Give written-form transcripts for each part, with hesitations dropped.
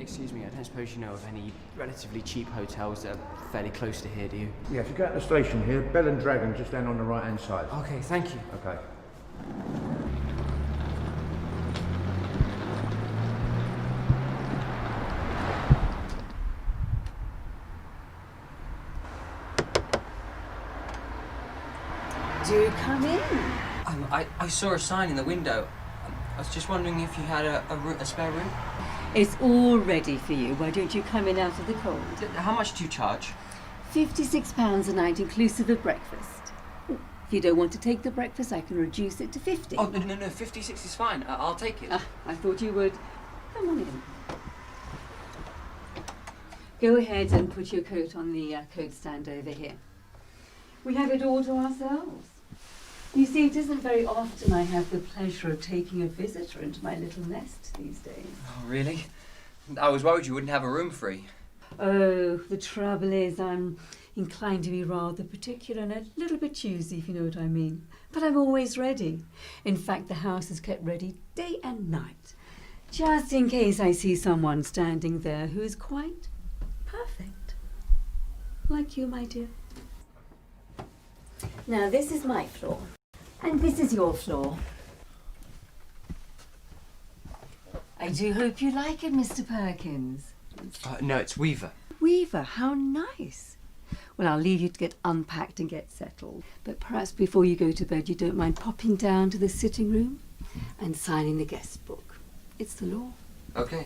Excuse me, I don't suppose you know of any relatively cheap hotels that are fairly close to here, do you? Yeah, if you go out the station here, Bell and Dragon just down on the right-hand side. Okay, thank you. Okay. Do come in. I saw a sign in the window. I was just wondering if you had a spare room? It's all ready for you. Why don't you come in out of the cold? How much do you charge? £56 a night, inclusive of breakfast. If you don't want to take the breakfast, I can reduce it to 50. Oh, no, 56 is fine. I'll take it. I thought you would. Come on in. Go ahead and put your coat on the coat stand over here. We have it all to ourselves. You see, it isn't very often I have the pleasure of taking a visitor into my little nest these days. Oh, really? I was worried you wouldn't have a room free. Oh, the trouble is I'm inclined to be rather particular and a little bit choosy, if you know what I mean. But I'm always ready. In fact, the house is kept ready day and night, just in case I see someone standing there who is quite perfect. Like you, my dear. Now, this is my floor. And this is your floor. I do hope you like it, Mr. Perkins. No, it's Weaver. Weaver, how nice. Well, I'll leave you to get unpacked and get settled. But perhaps before you go to bed, you don't mind popping down to the sitting room and signing the guest book. It's the law. Okay.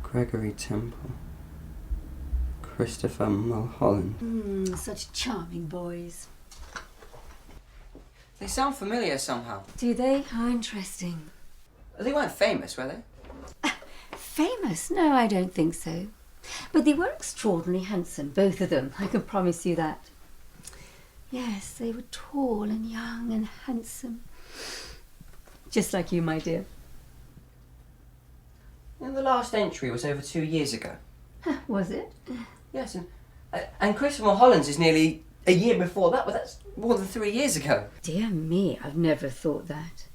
Gregory Temple. Christopher Mulholland. Such charming boys. They sound familiar somehow. Do they? How interesting. They weren't famous, were they? Famous? No, I don't think so. But they were extraordinarily handsome, both of them. I can promise you that. Yes, they were tall and young and handsome. Just like you, my dear. And the last entry was over 2 years ago. Was it? Yes, and Christopher Mulholland's is nearly a year before that, but that's more than 3 years ago. Dear me, I've never thought that.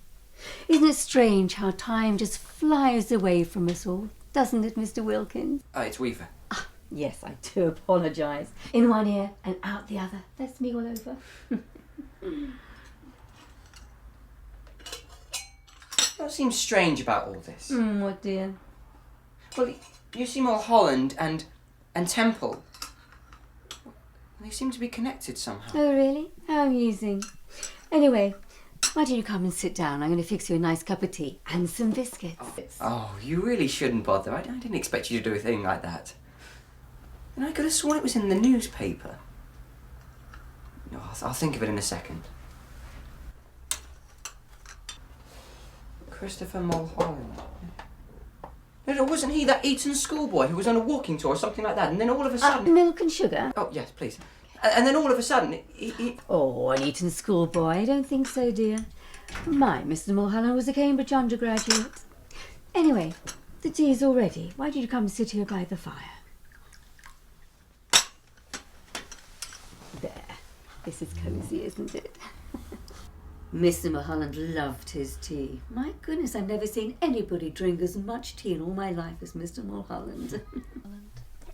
Isn't it strange how time just flies away from us all, doesn't it, Mr. Wilkins? It's Weaver. Yes, I do apologise. In one ear and out the other. That's me all over. What seems strange about all this? What, dear? Well, you see Mulholland and Temple. They seem to be connected somehow. Oh, really? How amusing. Anyway, why don't you come and sit down? I'm going to fix you a nice cup of tea and some biscuits. Oh, you really shouldn't bother. I didn't expect you to do a thing like that. And I could have sworn it was in the newspaper. No, I'll think of it in a second. Christopher Mulholland. No, wasn't he that Eton schoolboy who was on a walking tour or something like that? And then all of a sudden... Milk and sugar? Oh, yes, please. And then all of a sudden, he... Oh, an Eton schoolboy? I don't think so, dear. My Mr. Mulholland was a Cambridge undergraduate. Anyway, the tea's all ready. Why don't you come and sit here by the fire? There. This is cosy, isn't it? Mr. Mulholland loved his tea. My goodness, I've never seen anybody drink as much tea in all my life as Mr. Mulholland.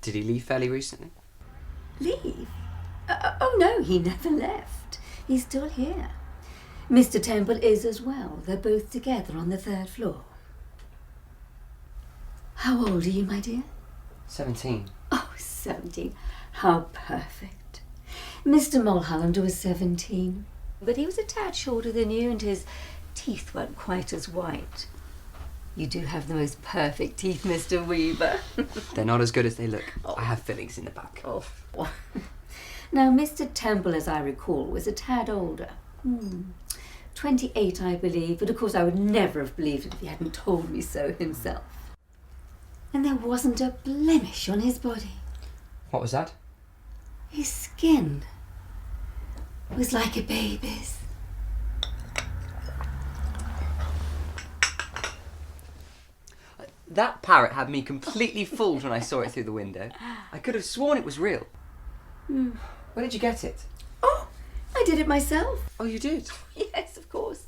Did he leave fairly recently? Leave? Oh no, he never left. He's still here. Mr. Temple is as well. They're both together on the 3rd floor. How old are you, my dear? 17. Oh, 17. How perfect. Mr. Mulholland was 17. But he was a tad shorter than you, and his teeth weren't quite as white. You do have the most perfect teeth, Mr. Weaver. They're not as good as they look. Oh. I have fillings in the back. Oh. Now, Mr. Temple, as I recall, was a tad older. 28, I believe, but of course I would never have believed it if he hadn't told me so himself. And there wasn't a blemish on his body. What was that? His skin was like a baby's. That parrot had me completely fooled when I saw it through the window. I could have sworn it was real. Where did you get it? Oh, I did it myself. Oh, you did? Yes, of course.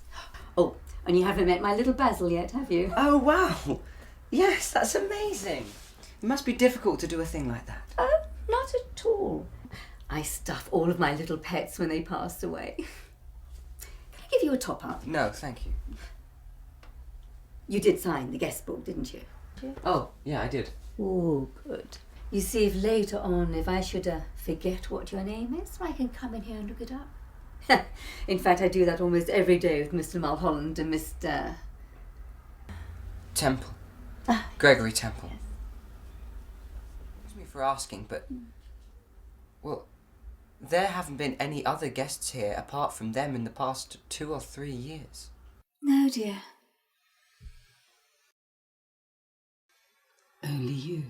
Oh, and you haven't met my little Basil yet, have you? Oh, wow. Yes, that's amazing. It must be difficult to do a thing like that. Oh, not at all. I stuff all of my little pets when they pass away. Can I give you a top-up? No, thank you. You did sign the guest book, didn't you? Oh, yeah, I did. Oh, good. You see, if later on, if I should forget what your name is, I can come in here and look it up. In fact, I do that almost every day with Mr. Mulholland and Mr. Temple. Gregory Temple. Excuse me for asking, but... Well, there haven't been any other guests here apart from them in the past 2 or 3 years. No, dear. Only you.